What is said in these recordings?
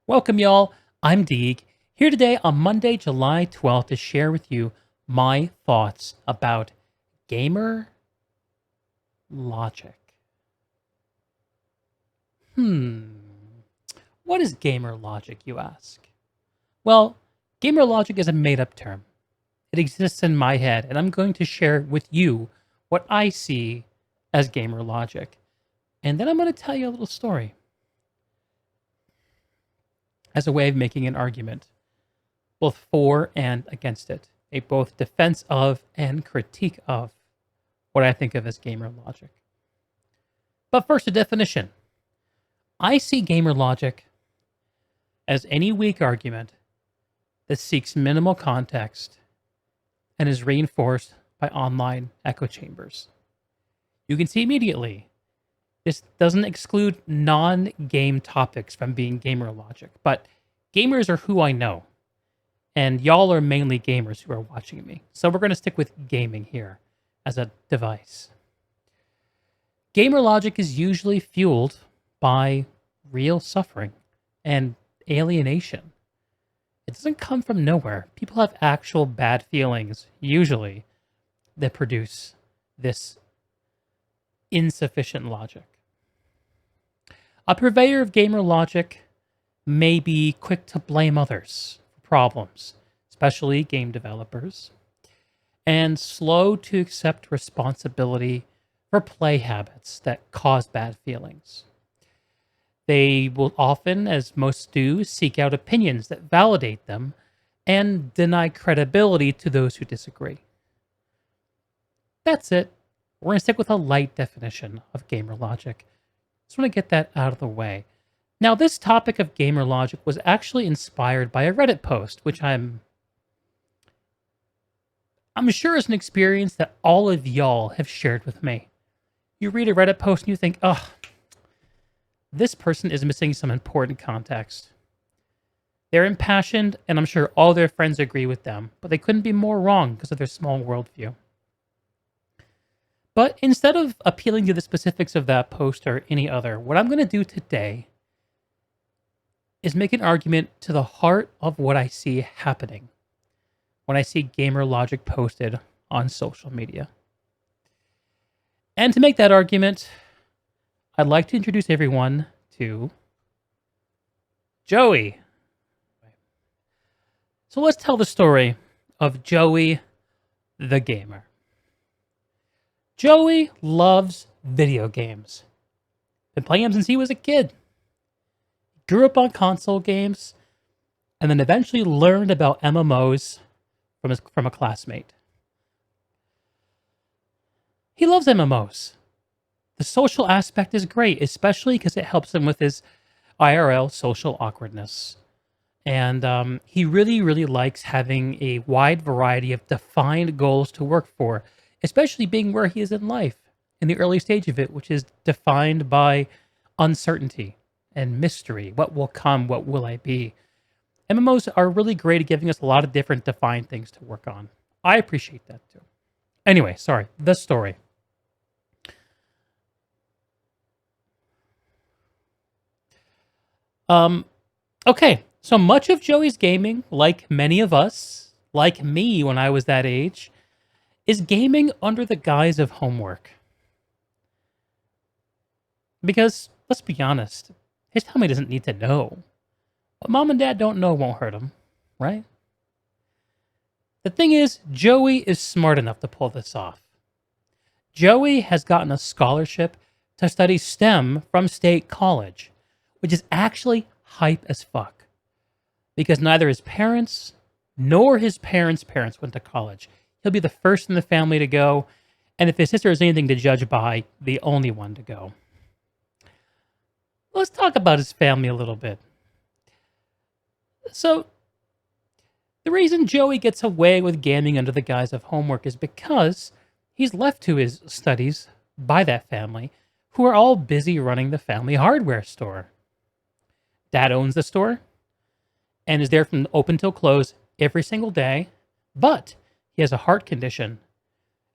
Welcome, y'all. I'm Deeg, here today on Monday, July 12th, to share with you my thoughts about gamer logic. What is gamer logic, you ask? Well, gamer logic is a made up term. It exists in my head, and I'm going to share with you what I see as gamer logic. And then I'm going to tell you a little story as a way of making an argument, both for and against it, a both defense of and critique of what I think of as gamer logic. But first, a definition. I see gamer logic as any weak argument that seeks minimal context and is reinforced by online echo chambers. You can see immediately this doesn't exclude non game topics from being gamer logic, but gamers are who I know. And y'all are mainly gamers who are watching me. So we're going to stick with gaming here as a device. Gamer logic is usually fueled by real suffering and alienation. It doesn't come from nowhere. People have actual bad feelings, usually, that produce this insufficient logic. A purveyor of gamer logic may be quick to blame others for problems, especially game developers, and slow to accept responsibility for play habits that cause bad feelings. They will often, as most do, seek out opinions that validate them and deny credibility to those who disagree. That's it. We're going to stick with a light definition of gamer logic. Just want to get that out of the way. Now, this topic of gamer logic was actually inspired by a Reddit post, which I'm sure is an experience that all of y'all have shared with me. You read a Reddit post and you think, oh, this person is missing some important context. They're impassioned, and I'm sure all their friends agree with them, but they couldn't be more wrong because of their small worldview. But instead of appealing to the specifics of that post or any other, what I'm going to do today is make an argument to the heart of what I see happening when I see gamer logic posted on social media. And to make that argument, I'd like to introduce everyone to Joey. So let's tell the story of Joey the gamer. Joey loves video games. Been playing them since he was a kid. Grew up on console games, and then eventually learned about MMOs from a classmate. He loves MMOs. The social aspect is great, especially because it helps him with his IRL social awkwardness. And he really, really likes having a wide variety of defined goals to work for, especially being where he is in life, in the early stage of it, which is defined by uncertainty and mystery. What will come? What will I be? MMOs are really great at giving us a lot of different defined things to work on. I appreciate that too. Anyway, sorry, the story. Okay, so much of Joey's gaming, like many of us, like me when I was that age, is gaming under the guise of homework. Because, let's be honest, his family doesn't need to know. What mom and dad don't know won't hurt him, right? The thing is, Joey is smart enough to pull this off. Joey has gotten a scholarship to study STEM from State College, which is actually hype as fuck. Because neither his parents nor his parents' parents went to college. He'll be the first in the family to go, and if his sister is anything to judge by, the only one to go. Let's talk about his family a little bit. So, the reason Joey gets away with gaming under the guise of homework is because he's left to his studies by that family, who are all busy running the family hardware store. Dad owns the store and is there from open till close every single day, but he has a heart condition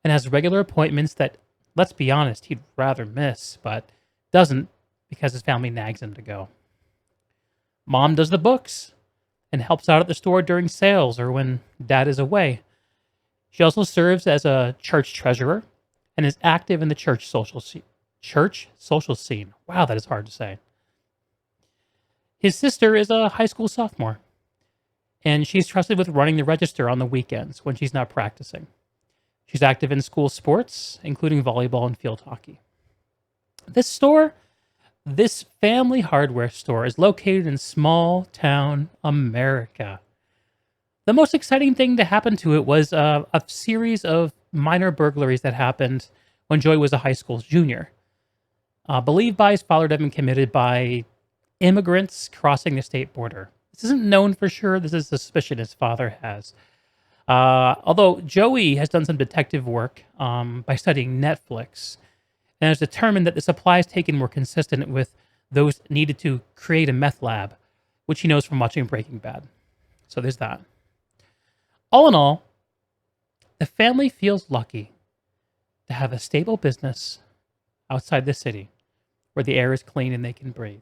and has regular appointments that, let's be honest, he'd rather miss, but doesn't because his family nags him to go. Mom does the books and helps out at the store during sales or when dad is away. She also serves as a church treasurer and is active in the church social scene. Wow, that is hard to say. His sister is a high school sophomore, and she's trusted with running the register on the weekends when she's not practicing. She's active in school sports, including volleyball and field hockey. This store, this family hardware store, is located in small town America. The most exciting thing to happen to it was a series of minor burglaries that happened when Joey was a high school junior. Believed by his father to have been committed by immigrants crossing the state border. This isn't known for sure. This is a suspicion his father has. Although Joey has done some detective work by studying Netflix and has determined that the supplies taken were consistent with those needed to create a meth lab, which he knows from watching Breaking Bad. So there's that. All in all, the family feels lucky to have a stable business outside the city where the air is clean and they can breathe.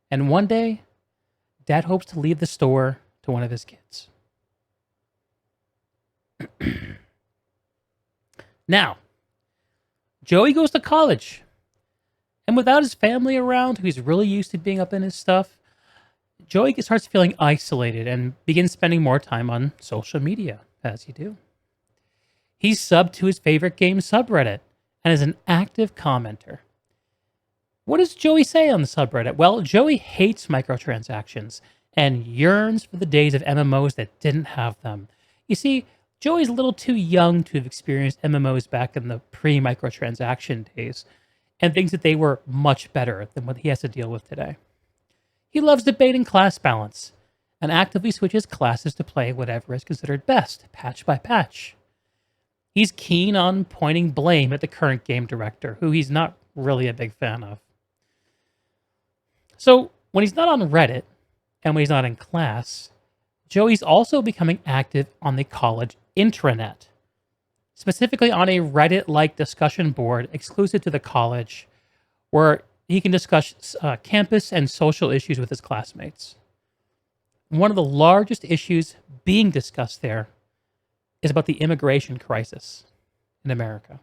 And one day, Dad hopes to leave the store to one of his kids. Now, Joey goes to college. And without his family around, who he's really used to being up in his stuff, Joey starts feeling isolated and begins spending more time on social media, as you do. He's subbed to his favorite game subreddit and is an active commenter. What does Joey say on the subreddit? Well, Joey hates microtransactions and yearns for the days of MMOs that didn't have them. You see, Joey's a little too young to have experienced MMOs back in the pre-microtransaction days and thinks that they were much better than what he has to deal with today. He loves debating class balance and actively switches classes to play whatever is considered best, patch by patch. He's keen on pointing blame at the current game director, who he's not really a big fan of. So, when he's not on Reddit and when he's not in class, Joey's also becoming active on the college intranet, specifically on a Reddit-like discussion board exclusive to the college, where he can discuss campus and social issues with his classmates. One of the largest issues being discussed there is about the immigration crisis in America.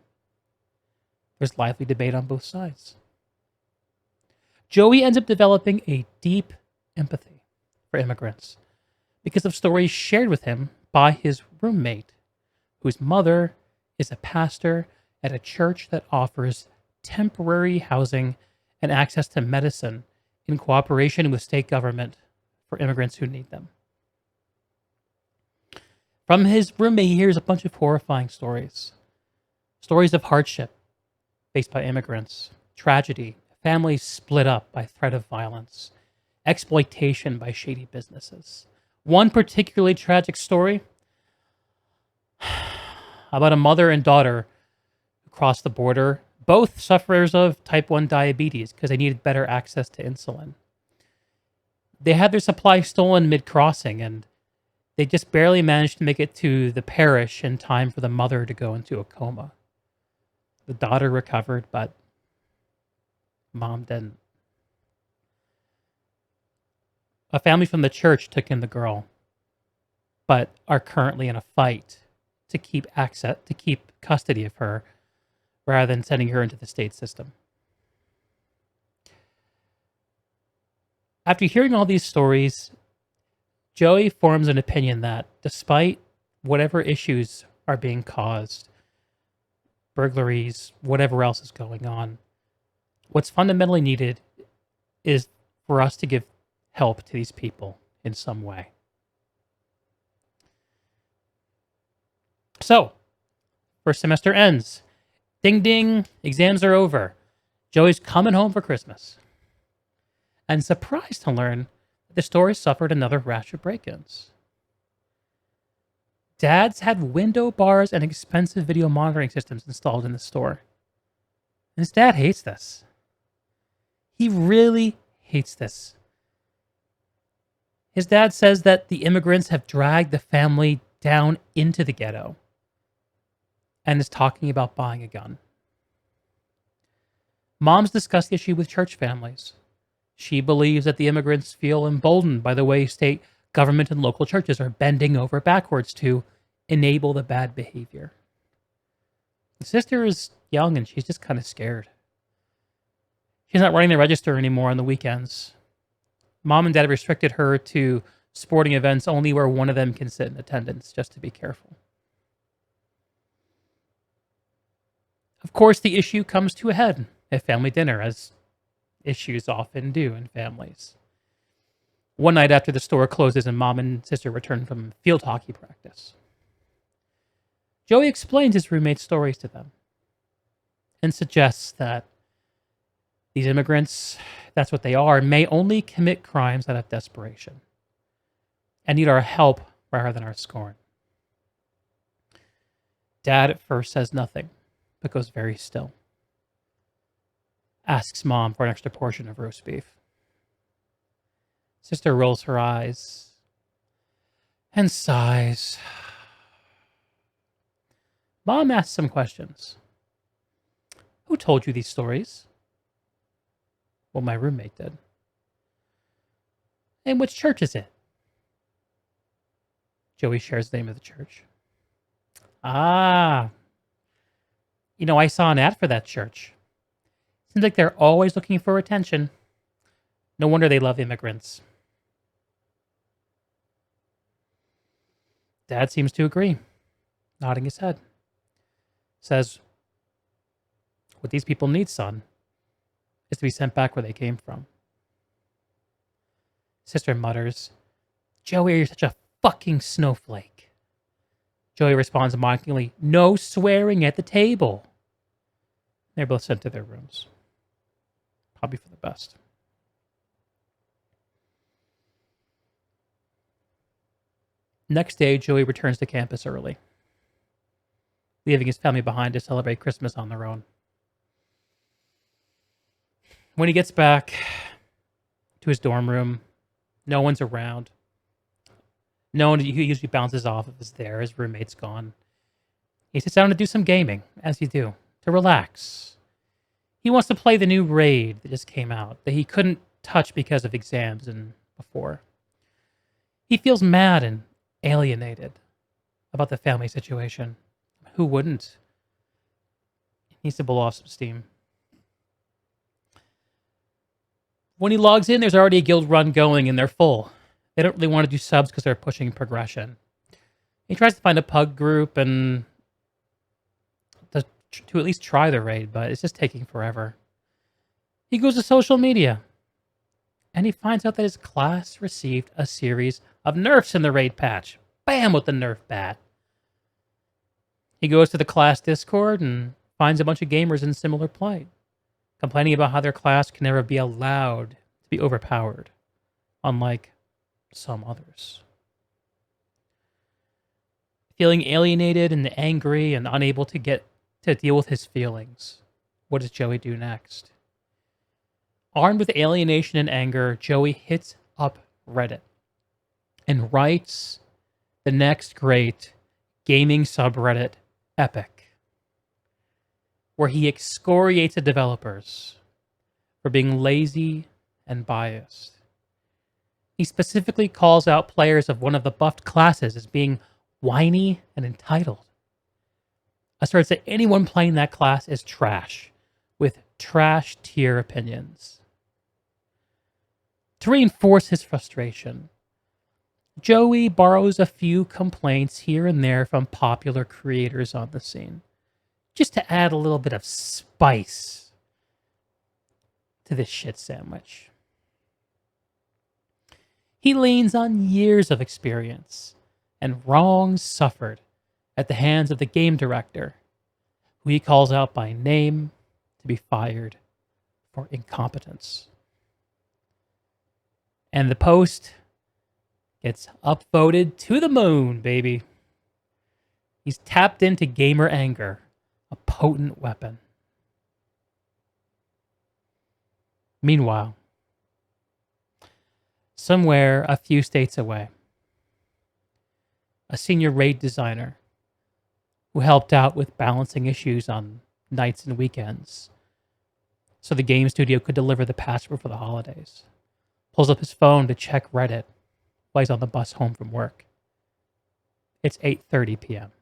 There's lively debate on both sides. Joey ends up developing a deep empathy for immigrants because of stories shared with him by his roommate, whose mother is a pastor at a church that offers temporary housing and access to medicine in cooperation with state government for immigrants who need them. From his roommate, he hears a bunch of horrifying stories. Stories of hardship faced by immigrants, tragedy, families split up by threat of violence, exploitation by shady businesses. One particularly tragic story about a mother and daughter who crossed the border, both sufferers of type 1 diabetes because they needed better access to insulin. They had their supply stolen mid-crossing, and they just barely managed to make it to the parish in time for the mother to go into a coma. The daughter recovered, but mom didn't. A family from the church took in the girl, but are currently in a fight to keep custody of her rather than sending her into the state system. After hearing all these stories, Joey forms an opinion that despite whatever issues are being caused, burglaries, whatever else is going on, what's fundamentally needed is for us to give help to these people in some way. So, first semester ends. Ding ding, exams are over. Joey's coming home for Christmas. And surprised to learn that the store suffered another rash of break-ins. Dad's had window bars and expensive video monitoring systems installed in the store. And his dad hates this. He really hates this. His dad says that the immigrants have dragged the family down into the ghetto and is talking about buying a gun. Mom's discussed the issue with church families. She believes that the immigrants feel emboldened by the way state government and local churches are bending over backwards to enable the bad behavior. The sister is young and she's just kind of scared. She's not running the register anymore on the weekends. Mom and dad restricted her to sporting events only where one of them can sit in attendance, just to be careful. Of course, the issue comes to a head at family dinner, as issues often do in families. One night after the store closes and mom and sister return from field hockey practice, Joey explains his roommate's stories to them and suggests that these immigrants, that's what they are, may only commit crimes out of desperation and need our help rather than our scorn. Dad at first says nothing, but goes very still. Asks mom for an extra portion of roast beef. Sister rolls her eyes and sighs. Mom asks some questions. Who told you these stories? Well, my roommate did. And which church is it? Joey shares the name of the church. Ah, I saw an ad for that church. Seems like they're always looking for attention. No wonder they love immigrants. Dad seems to agree, nodding his head. Says, what these people need, son, is to be sent back where they came from. Sister mutters, Joey, you're such a fucking snowflake. Joey responds mockingly, no swearing at the table. They're both sent to their rooms. Probably for the best. Next day, Joey returns to campus early, leaving his family behind to celebrate Christmas on their own. When he gets back to his dorm room, no one's around. No one he usually bounces off of is there. His roommate's gone. He sits down to do some gaming, as you do, to relax. He wants to play the new raid that just came out, that he couldn't touch because of exams and before. He feels mad and alienated about the family situation. Who wouldn't? He needs to blow off some steam. When he logs in, there's already a guild run going and they're full. They don't really want to do subs because they're pushing progression. He tries to find a pug group and to at least try the raid, but it's just taking forever. He goes to social media and he finds out that his class received a series of nerfs in the raid patch. Bam, with the nerf bat. He goes to the class Discord and finds a bunch of gamers in similar plight, complaining about how their class can never be allowed to be overpowered, unlike some others. Feeling alienated and angry and unable to deal with his feelings, what does Joey do next? Armed with alienation and anger, Joey hits up Reddit and writes the next great gaming subreddit epic, where he excoriates the developers for being lazy and biased. He specifically calls out players of one of the buffed classes as being whiny and entitled. Asserts that anyone playing that class is trash, with trash tier opinions. To reinforce his frustration, Joey borrows a few complaints here and there from popular creators on the scene, just to add a little bit of spice to this shit sandwich. He leans on years of experience and wrongs suffered at the hands of the game director, who he calls out by name to be fired for incompetence. And the post gets upvoted to the moon, baby. He's tapped into gamer anger, a potent weapon. Meanwhile, somewhere a few states away, a senior raid designer who helped out with balancing issues on nights and weekends so the game studio could deliver the password for the holidays. Pulls up his phone to check Reddit while he's on the bus home from work. It's 8:30 p.m.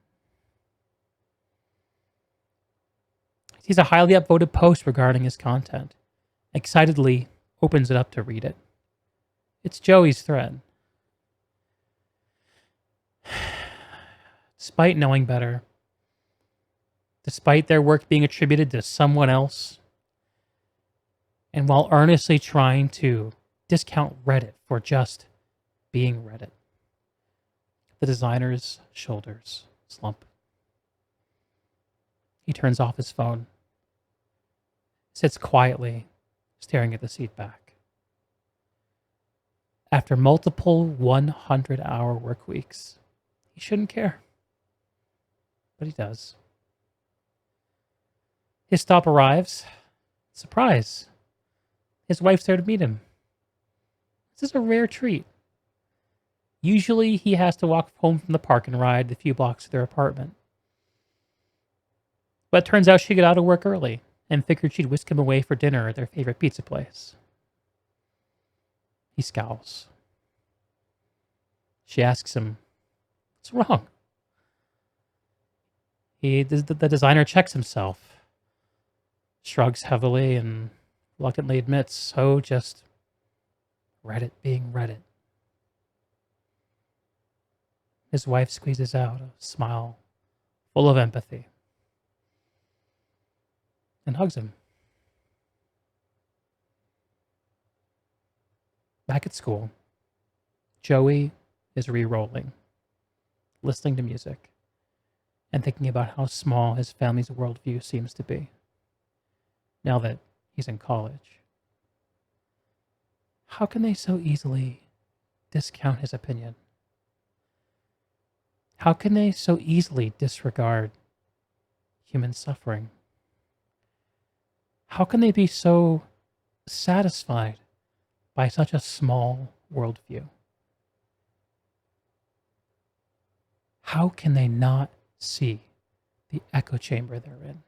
He sees a highly upvoted post regarding his content. Excitedly opens it up to read it. It's Joey's thread. Despite knowing better, despite their work being attributed to someone else, and while earnestly trying to discount Reddit for just being Reddit, the designer's shoulders slump. He turns off his phone, sits quietly, staring at the seat back. After multiple 100-hour work weeks, he shouldn't care. But he does. His stop arrives. Surprise. His wife's there to meet him. This is a rare treat. Usually he has to walk home from the park and ride the few blocks to their apartment. But it turns out she got out of work early and figured she'd whisk him away for dinner at their favorite pizza place. He scowls. She asks him, "What's wrong?" The designer checks himself, shrugs heavily, and reluctantly admits, "Oh, just Reddit being Reddit." His wife squeezes out a smile full of empathy and hugs him. Back at school, Joey is re-rolling, listening to music, and thinking about how small his family's worldview seems to be now that he's in college. How can they so easily discount his opinion? How can they so easily disregard human suffering? How can they be so satisfied by such a small worldview? How can they not see the echo chamber they're in?